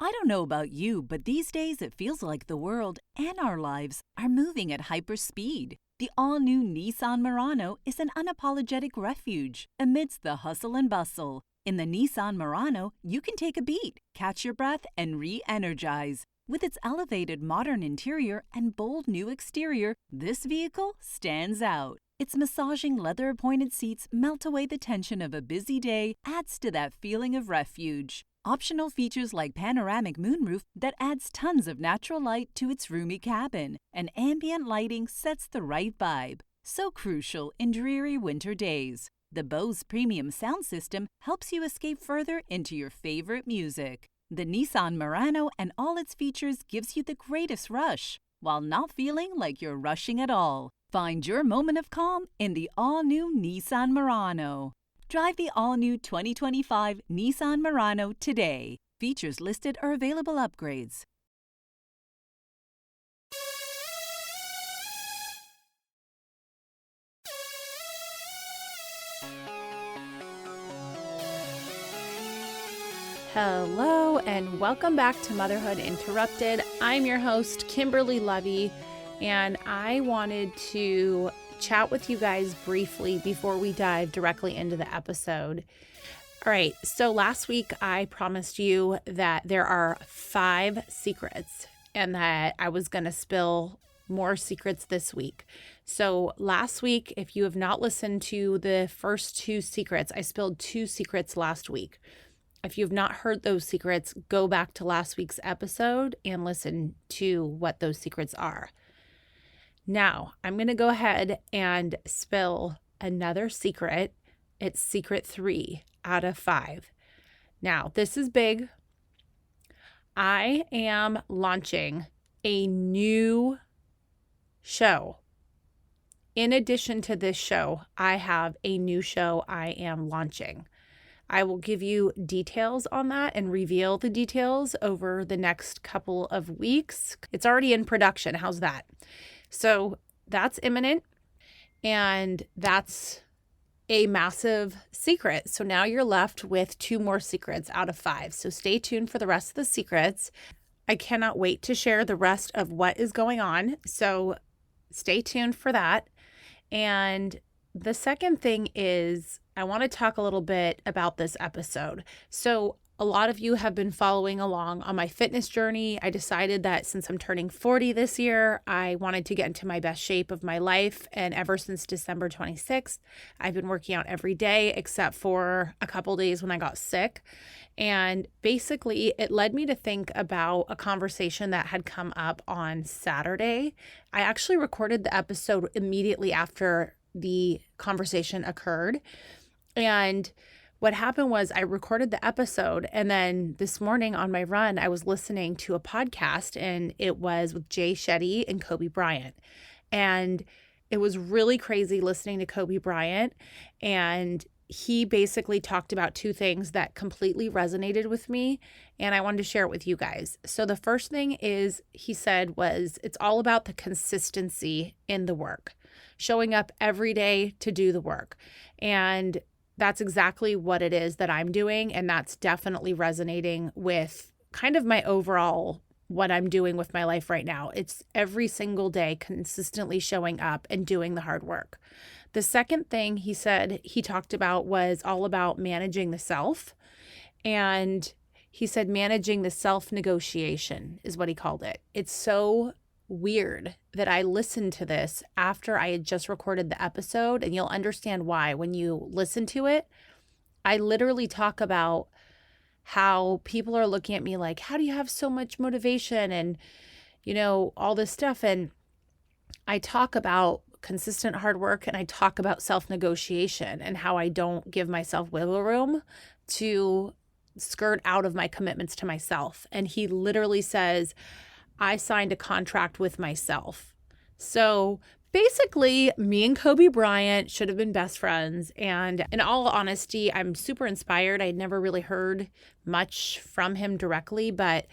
I don't know about you, but these days it feels like the world and our lives are moving at hyper speed. The all-new Nissan Murano is an unapologetic refuge amidst the hustle and bustle. In the Nissan Murano, you can take a beat, catch your breath, and re-energize. With its elevated modern interior and bold new exterior, this vehicle stands out. Its massaging leather-appointed seats melt away the tension of a busy day, adds to that feeling of refuge. Optional features like panoramic moonroof that adds tons of natural light to its roomy cabin, and ambient lighting sets the right vibe. So crucial in dreary winter days. The Bose premium sound system helps you escape further into your favorite music. The Nissan Murano and all its features gives you the greatest rush, while not feeling like you're rushing at all. Find your moment of calm in the all-new Nissan Murano. Drive the all-new 2025 Nissan Murano today. Features listed or available upgrades. Hello and welcome back to Motherhood Interrupted. I'm your host, Kimberly Levy, and I wanted to chat with you guys briefly before we dive directly into the episode. All right, so last week I promised you that there are 5 secrets and that I was going to spill more secrets this week. So last week, if you have not listened to the first 2 secrets, I spilled 2 secrets last week. If you've not heard those secrets, go back to last week's episode and listen to what those secrets are. Now, I'm going to go ahead and spill another secret. It's secret 3 out of 5. Now, this is big. I am launching a new show. In addition to this show, I have a new show I am launching. I will give you details on that and reveal the details over the next couple of weeks. It's already in production. How's that? So that's imminent, and that's a massive secret. So now you're left with 2 more secrets out of 5. So stay tuned for the rest of the secrets. I cannot wait to share the rest of what is going on. So stay tuned for that. And the second thing is I want to talk a little bit about this episode. So a lot of you have been following along on my fitness journey. I decided that since I'm turning 40 this year, I wanted to get into my best shape of my life. And ever since December 26th, I've been working out every day except for a couple days when I got sick. And basically, it led me to think about a conversation that had come up on Saturday. I actually recorded the episode immediately after the conversation occurred. And what happened was I recorded the episode, and then this morning on my run, I was listening to a podcast, and it was with Jay Shetty and Kobe Bryant. And it was really crazy listening to Kobe Bryant. And he basically talked about 2 things that completely resonated with me, and I wanted to share it with you guys. So the first thing is he said was it's all about the consistency in the work, showing up every day to do the work. And that's exactly what it is that I'm doing. And that's definitely resonating with kind of my overall what I'm doing with my life right now. It's every single day consistently showing up and doing the hard work. The second thing he said he talked about was all about managing the self. And he said managing the self-negotiation is what he called it. It's so weird that I listened to this after I had just recorded the episode, and you'll understand why when you listen to it. I literally talk about how people are looking at me like, how do you have so much motivation and, all this stuff. And I talk about consistent hard work, and I talk about self-negotiation and how I don't give myself wiggle room to skirt out of my commitments to myself. And he literally says, I signed a contract with myself. So basically, me and Kobe Bryant should have been best friends. And in all honesty, I'm super inspired. I'd never really heard much from him directly, but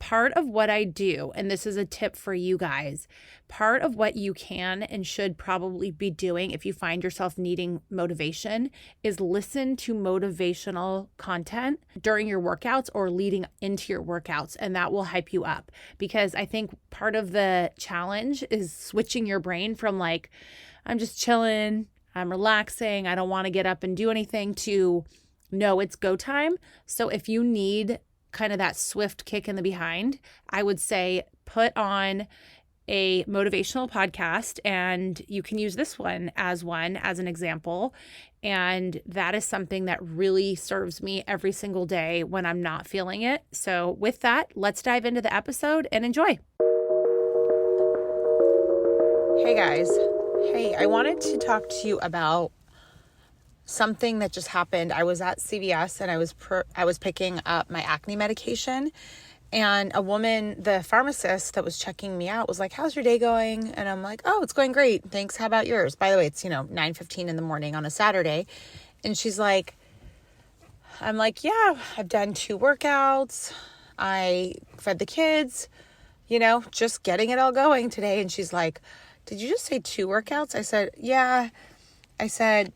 part of what I do, and this is a tip for you guys, part of what you can and should probably be doing if you find yourself needing motivation is listen to motivational content during your workouts or leading into your workouts, and that will hype you up. Because I think part of the challenge is switching your brain from like, I'm just chilling, I'm relaxing, I don't want to get up and do anything, to no, it's go time. So if you need kind of that swift kick in the behind, I would say put on a motivational podcast, and you can use this one as an example. And that is something that really serves me every single day when I'm not feeling it. So with that, let's dive into the episode and enjoy. Hey guys. Hey, I wanted to talk to you about something that just happened. I was at CVS and I was picking up my acne medication, and a woman, the pharmacist that was checking me out, was like, "How's your day going?" And I'm like, "Oh, it's going great. Thanks. How about yours?" By the way, it's 9:15 in the morning on a Saturday. And she's like, I'm like, "Yeah, I've done 2 workouts. I fed the kids, just getting it all going today." And she's like, "Did you just say 2 workouts?" I said, "Yeah." I said,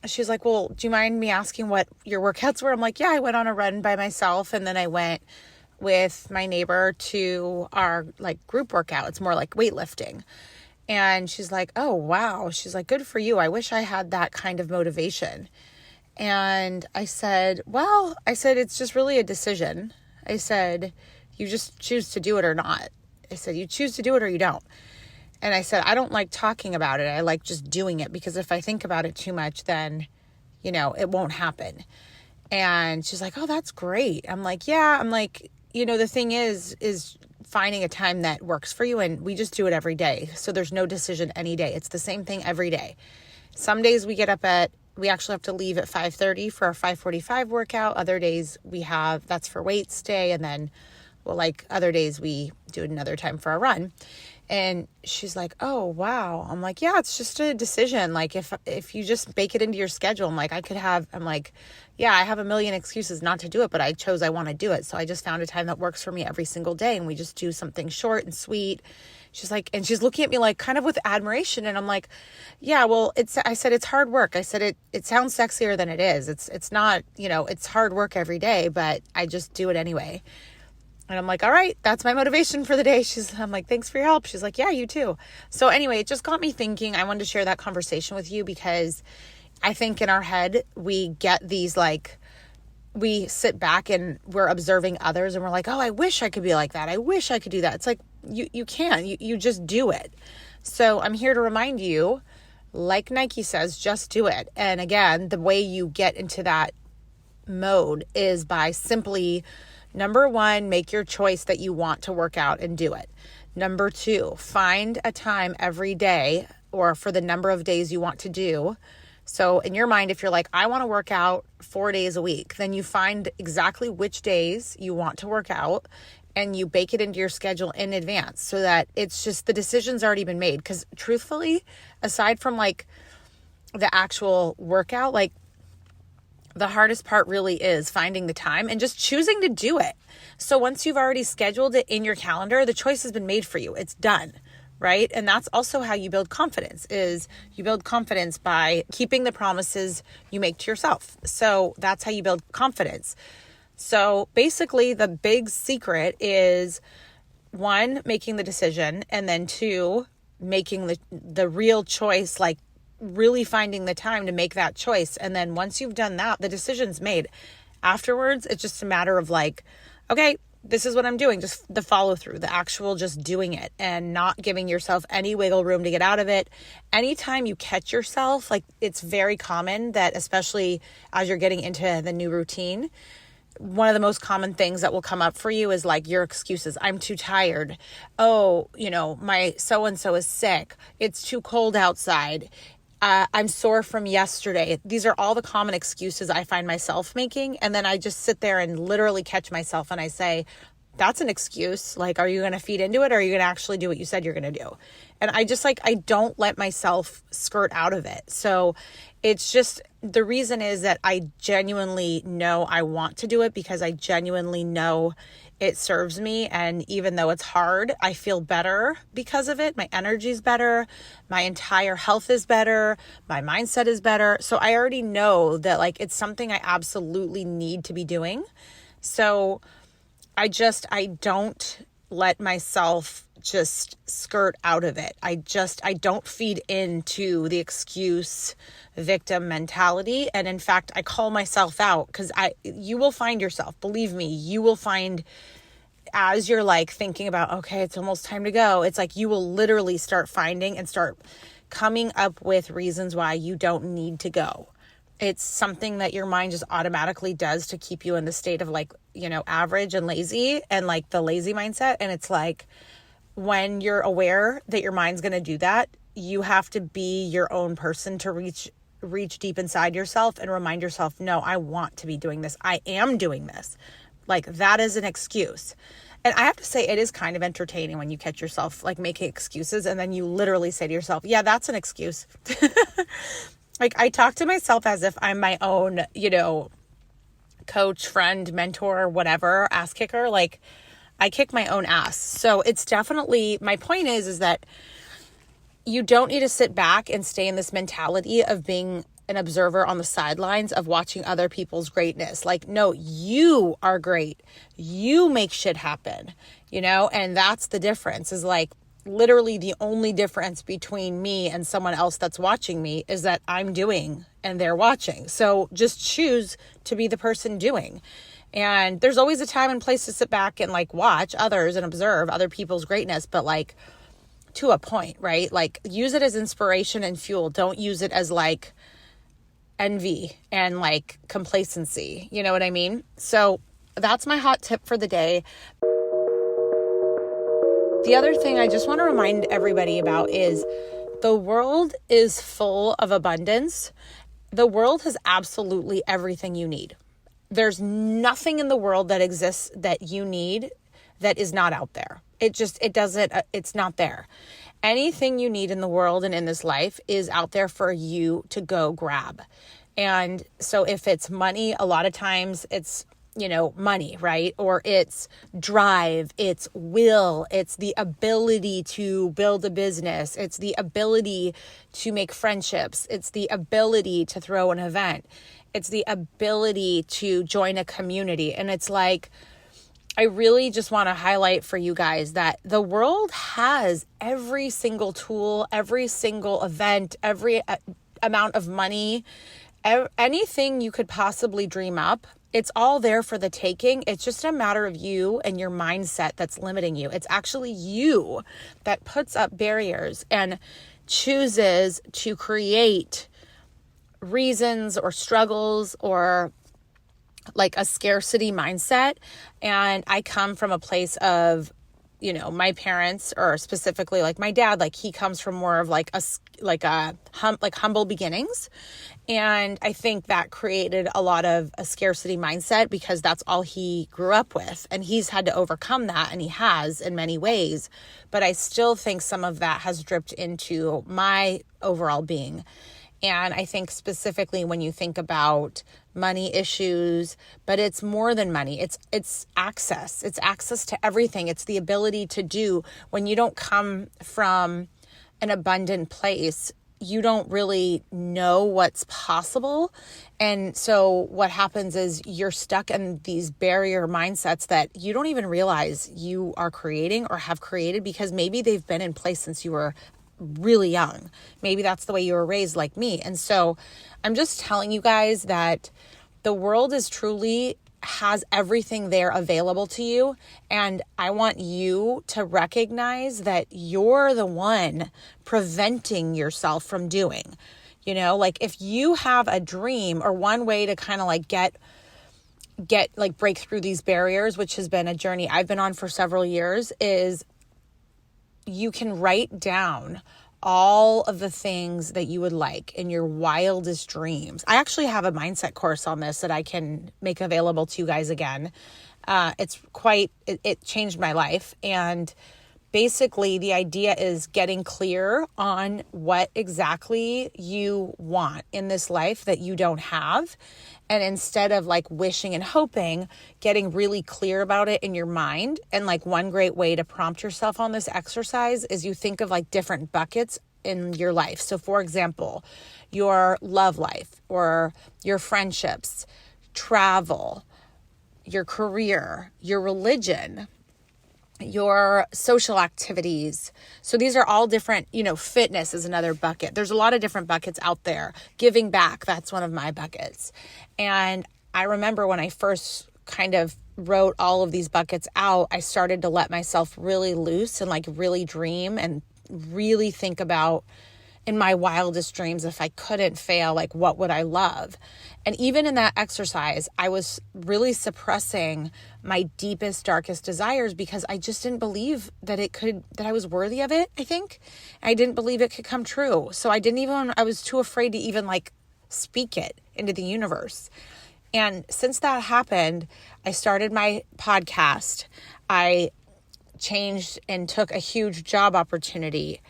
she's like, "Well, do you mind me asking what your workouts were?" I'm like, "Yeah, I went on a run by myself, and then I went with my neighbor to our group workout. It's more like weightlifting." And she's like, "Oh, wow." She's like, "Good for you. I wish I had that kind of motivation." And I said, "It's just really a decision." I said, "You just choose to do it or not." I said, "You choose to do it or you don't." And I said, "I don't like talking about it. I like just doing it, because if I think about it too much, then, it won't happen." And she's like, "Oh, that's great." I'm like, "Yeah." I'm like, the thing is finding a time that works for you. And we just do it every day. So there's no decision any day. It's the same thing every day. Some days we actually have to leave at 5:30 for our 5:45 workout. Other days that's for weights day. And then, other days we do it another time for a run. And she's like, "Oh, wow." I'm like, "Yeah, it's just a decision. If you just bake it into your schedule." I'm like, "Yeah, I have a million excuses not to do it, but I want to do it. So I just found a time that works for me every single day. And we just do something short and sweet." She's like, and she's looking at me kind of with admiration. And I'm like, "Yeah, well, I said, it's hard work." I said, it sounds sexier than it is. It's not, it's hard work every day, but I just do it anyway. And I'm like, "All right, that's my motivation for the day." I'm like, "Thanks for your help." She's like, "Yeah, you too." So anyway, it just got me thinking. I wanted to share that conversation with you, because I think in our head, we get these we sit back and we're observing others and we're like, "Oh, I wish I could be like that. I wish I could do that." It's like, you can, you just do it. So I'm here to remind you, like Nike says, just do it. And again, the way you get into that mode is by simply, number 1, make your choice that you want to work out and do it. Number 2, find a time every day or for the number of days you want to do. So in your mind, if you're like, "I want to work out 4 days a week," then you find exactly which days you want to work out and you bake it into your schedule in advance, so that it's just the decision's already been made. Because truthfully, aside from the actual workout, the hardest part really is finding the time and just choosing to do it. So once you've already scheduled it in your calendar, the choice has been made for you. It's done, right? And that's also how you build confidence, is you build confidence by keeping the promises you make to yourself. So that's how you build confidence. So basically the big secret is 1, making the decision, and then 2, making the real choice, really finding the time to make that choice. And then once you've done that, the decision's made. Afterwards, it's just a matter of okay, this is what I'm doing. Just the follow through, the actual just doing it and not giving yourself any wiggle room to get out of it. Anytime you catch yourself, it's very common that, especially as you're getting into the new routine, one of the most common things that will come up for you is your excuses. "I'm too tired. Oh, my so-and-so is sick. It's too cold outside. I'm sore from yesterday." These are all the common excuses I find myself making. And then I just sit there and literally catch myself and I say, that's an excuse. Like, are you going to feed into it, or are you going to actually do what you said you're going to do? And I just I don't let myself skirt out of it. So it's just, the reason is that I genuinely know I want to do it, because I genuinely know it serves me. And even though it's hard, I feel better because of it. My energy is better. My entire health is better. My mindset is better. So I already know that it's something I absolutely need to be doing. So I don't let myself just skirt out of it. I don't feed into the excuse victim mentality. And in fact, I call myself out, because you will find yourself, believe me, you will find, as you're thinking about, okay, it's almost time to go. It's you will literally start finding and start coming up with reasons why you don't need to go. It's something that your mind just automatically does to keep you in the state of average and lazy, and the lazy mindset. And it's when you're aware that your mind's going to do that, you have to be your own person to reach deep inside yourself and remind yourself, no, I want to be doing this. I am doing this. That is an excuse. And I have to say, it is kind of entertaining when you catch yourself making excuses, and then you literally say to yourself, yeah, that's an excuse. I talk to myself as if I'm my own, coach, friend, mentor, whatever, ass kicker. I kick my own ass. So it's definitely, my point is that you don't need to sit back and stay in this mentality of being an observer on the sidelines of watching other people's greatness. No, you are great. You make shit happen, and that's the difference, is literally the only difference between me and someone else that's watching me is that I'm doing and they're watching. So just choose to be the person doing. And there's always a time and place to sit back and watch others and observe other people's greatness, but to a point, right? Use it as inspiration and fuel. Don't use it as envy and complacency. You know what I mean? So that's my hot tip for the day. The other thing I just want to remind everybody about is the world is full of abundance. The world has absolutely everything you need. There's nothing in the world that exists that you need that is not out there. It's not there. Anything you need in the world and in this life is out there for you to go grab. And so if it's money, a lot of times it's money, right? Or it's drive, it's will, it's the ability to build a business, it's the ability to make friendships, it's the ability to throw an event, it's the ability to join a community. And it's I really just want to highlight for you guys that the world has every single tool, every single event, every amount of money, anything you could possibly dream up. It's all there for the taking. It's just a matter of you and your mindset that's limiting you. It's actually you that puts up barriers and chooses to create reasons or struggles or a scarcity mindset. And I come from a place of, my parents, or specifically my dad, he comes from more of humble beginnings. And I think that created a lot of a scarcity mindset because that's all he grew up with. And he's had to overcome that, and he has in many ways. But I still think some of that has dripped into my overall being. And I think specifically when you think about money issues, but it's more than money. It's access. It's access to everything. It's the ability to do. When you don't come from an abundant place, you don't really know what's possible. And so what happens is you're stuck in these barrier mindsets that you don't even realize you are creating or have created, because maybe they've been in place since you were really young. Maybe that's the way you were raised, like me. And so I'm just telling you guys that the world is truly has everything there available to you. And I want you to recognize that you're the one preventing yourself from doing, if you have a dream, or one way to kind of get break through these barriers, which has been a journey I've been on for several years, is you can write down all of the things that you would like in your wildest dreams. I actually have a mindset course on this that I can make available to you guys again. It changed my life. And basically the idea is getting clear on what exactly you want in this life that you don't have. And instead of like wishing and hoping, getting really clear about it in your mind. And like one great way to prompt yourself on this exercise is you think of like different buckets in your life. So for example, your love life or your friendships, travel, your career, your religion, your social activities. So these are all different, fitness is another bucket. There's a lot of different buckets out there. Giving back, that's one of my buckets. And I remember when I first kind of wrote all of these buckets out, I started to let myself really loose and like really dream and really think about, in my wildest dreams, if I couldn't fail, like what would I love? And even in that exercise, I was really suppressing my deepest, darkest desires because I just didn't believe that I was worthy of it, I think. I didn't believe it could come true. So I was too afraid to even like speak it into the universe. And since that happened, I started my podcast. I changed and took a huge job opportunity.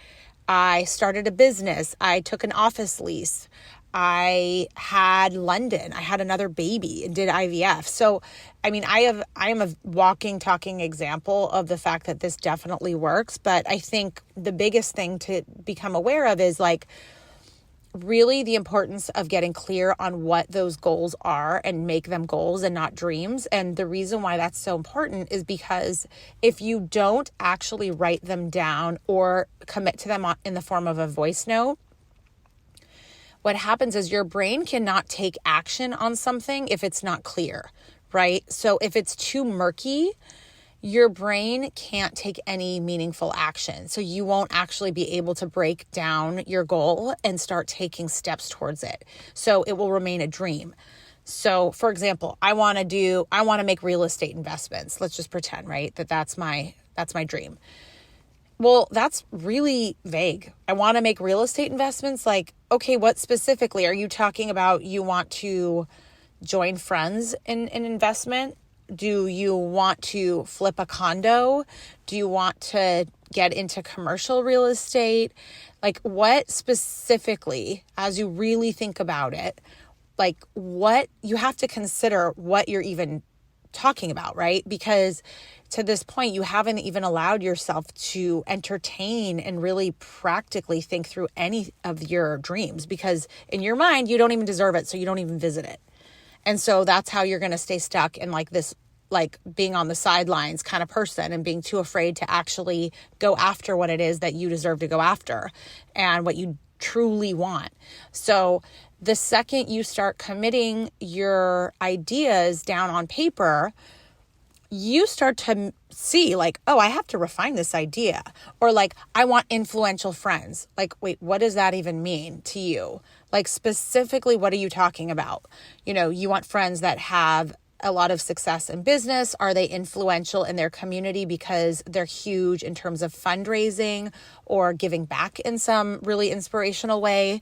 I started a business. I took an office lease. I had London. I had another baby and did IVF. So, I mean, I am a walking, talking example of the fact that this definitely works. But I think the biggest thing to become aware of is like really the importance of getting clear on what those goals are and make them goals and not dreams. And the reason why that's so important is because if you don't actually write them down or commit to them in the form of a voice note, what happens is your brain cannot take action on something if it's not clear, right? So if it's too murky, your brain can't take any meaningful action. So you won't actually be able to break down your goal and start taking steps towards it. So it will remain a dream. So for example, I want to make real estate investments. Let's just pretend, right? That's my dream. Well, that's really vague. I want to make real estate investments. Like, okay, what specifically? Are you talking about you want to join friends in an investment? Do you want to flip a condo? Do you want to get into commercial real estate? Like what specifically, as you really think about it, like what you have to consider what you're even talking about, right? Because to this point, you haven't even allowed yourself to entertain and really practically think through any of your dreams because in your mind, you don't even deserve it. So you don't even visit it. And so that's how you're going to stay stuck in like this, like being on the sidelines kind of person and being too afraid to actually go after what it is that you deserve to go after and what you truly want. So the second you start committing your ideas down on paper, you start to see like, oh, I have to refine this idea. Or like, I want influential friends. Like, wait, what does that even mean to you? Like specifically, what are you talking about? You want friends that have a lot of success in business. Are they influential in their community because they're huge in terms of fundraising or giving back in some really inspirational way?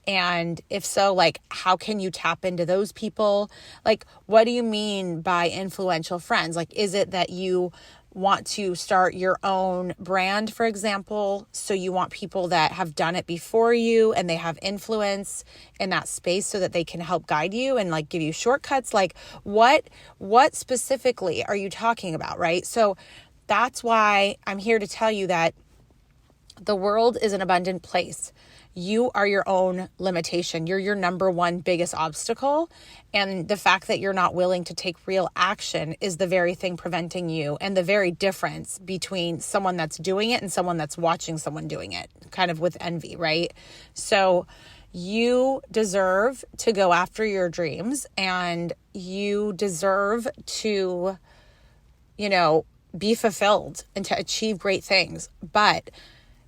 And if so, like, how can you tap into those people? Like, what do you mean by influential friends? Like, is it that you want to start your own brand, for example? So you want people that have done it before you and they have influence in that space so that they can help guide you and like give you shortcuts? Like what specifically are you talking about, right? So that's why I'm here to tell you that the world is an abundant place. You are your own limitation. You're your number one biggest obstacle. And the fact that you're not willing to take real action is the very thing preventing you and the very difference between someone that's doing it and someone that's watching someone doing it, kind of with envy, right? So you deserve to go after your dreams and you deserve to, be fulfilled and to achieve great things. But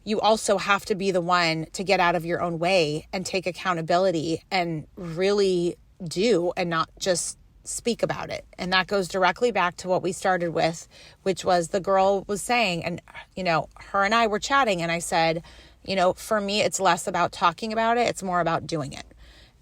you also have to be the one to get out of your own way and take accountability and really do and not just speak about it. And that goes directly back to what we started with, which was the girl was saying, and, her and I were chatting and I said, for me, it's less about talking about it. It's more about doing it.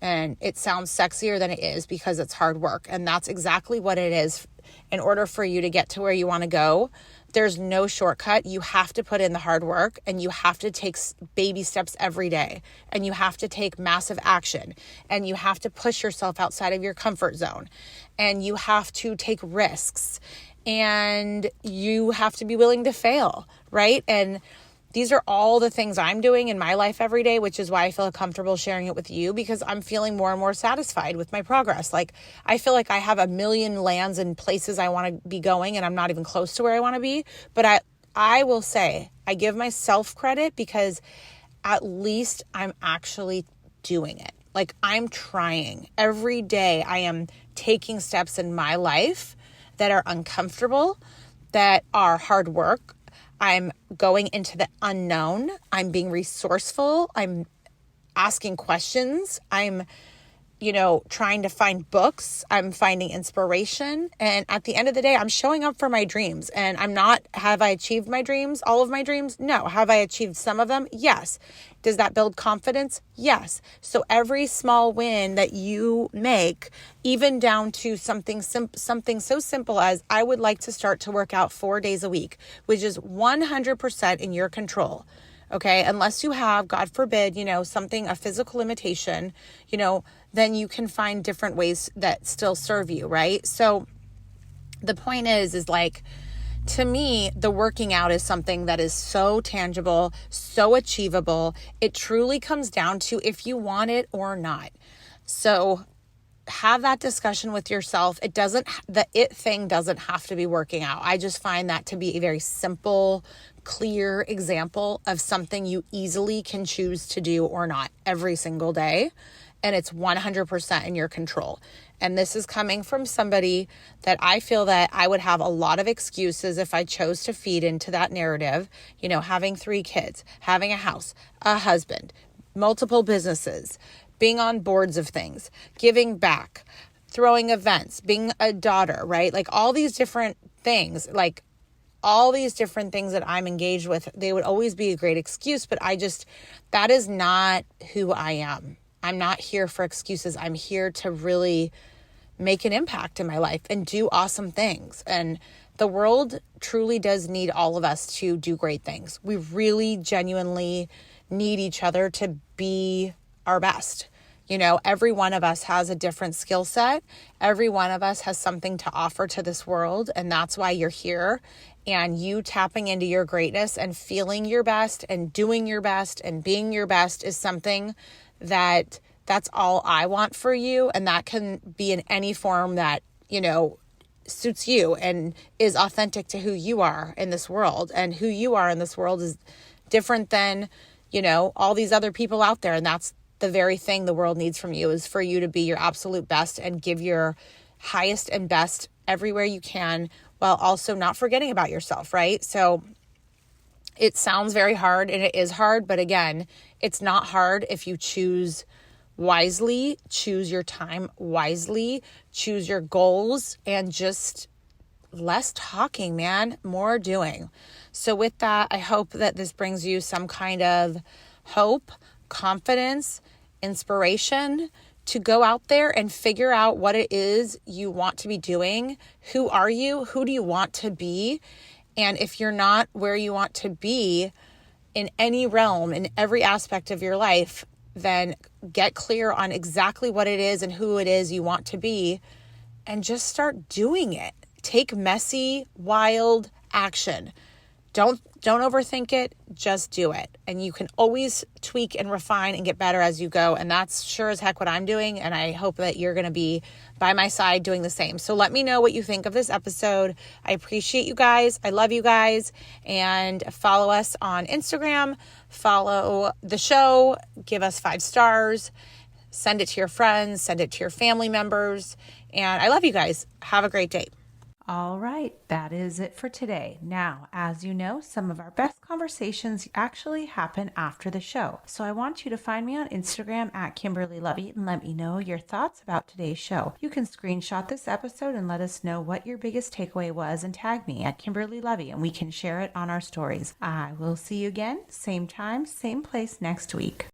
And it sounds sexier than it is because it's hard work. And that's exactly what it is. In order for you to get to where you want to go, there's no shortcut. You have to put in the hard work, and you have to take baby steps every day, and you have to take massive action, and you have to push yourself outside of your comfort zone, and you have to take risks, and you have to be willing to fail, right? And these are all the things I'm doing in my life every day, which is why I feel comfortable sharing it with you, because I'm feeling more and more satisfied with my progress. Like, I feel like I have a million lands and places I want to be going, and I'm not even close to where I want to be. But I will say, I give myself credit because at least I'm actually doing it. Like, I'm trying. Every day I am taking steps in my life that are uncomfortable, that are hard work. I'm going into the unknown. I'm being resourceful. I'm asking questions. I'm, trying to find books. I'm finding inspiration. And at the end of the day, I'm showing up for my dreams. And have I achieved my dreams? All of my dreams? No. Have I achieved some of them? Yes. Does that build confidence? Yes. So every small win that you make, even down to something so simple as I would like to start to work out 4 days a week, which is 100% in your control. Okay. Unless you have, God forbid, a physical limitation, then you can find different ways that still serve you. Right. So the point is like, to me, the working out is something that is so tangible, so achievable. It truly comes down to if you want it or not. So have that discussion with yourself. The it thing doesn't have to be working out. I just find that to be a very simple, clear example of something you easily can choose to do or not every single day. And it's 100% in your control. And this is coming from somebody that I feel that I would have a lot of excuses if I chose to feed into that narrative, having 3 kids, having a house, a husband, multiple businesses, being on boards of things, giving back, throwing events, being a daughter, right? Like all these different things, that I'm engaged with, they would always be a great excuse, but that is not who I am. I'm not here for excuses. I'm here to really make an impact in my life and do awesome things. And the world truly does need all of us to do great things. We really genuinely need each other to be our best. Every one of us has a different skill set. Every one of us has something to offer to this world. And that's why you're here. And you tapping into your greatness and feeling your best and doing your best and being your best is something that's all I want for you. And that can be in any form that, suits you and is authentic to who you are in this world. And who you are in this world is different than, all these other people out there. And that's the very thing the world needs from you, is for you to be your absolute best and give your highest and best everywhere you can, while also not forgetting about yourself, right? So it sounds very hard, and it is hard, but again, it's not hard if you choose wisely, choose your time wisely, choose your goals, and just less talking, man, more doing. So with that, I hope that this brings you some kind of hope, confidence, inspiration to go out there and figure out what it is you want to be doing. Who are you? Who do you want to be? And if you're not where you want to be in any realm, in every aspect of your life, then get clear on exactly what it is and who it is you want to be, and just start doing it. Take messy, wild action. Don't overthink it, just do it. And you can always tweak and refine and get better as you go. And that's sure as heck what I'm doing. And I hope that you're going to be by my side doing the same. So let me know what you think of this episode. I appreciate you guys. I love you guys. And follow us on Instagram. Follow the show. Give us 5 stars. Send it to your friends. Send it to your family members. And I love you guys. Have a great day. All right, that is it for today. Now, as you know, some of our best conversations actually happen after the show. So I want you to find me on Instagram at Kimberly Lovey and let me know your thoughts about today's show. You can screenshot this episode and let us know what your biggest takeaway was and tag me at Kimberly Lovey and we can share it on our stories. I will see you again, same time, same place next week.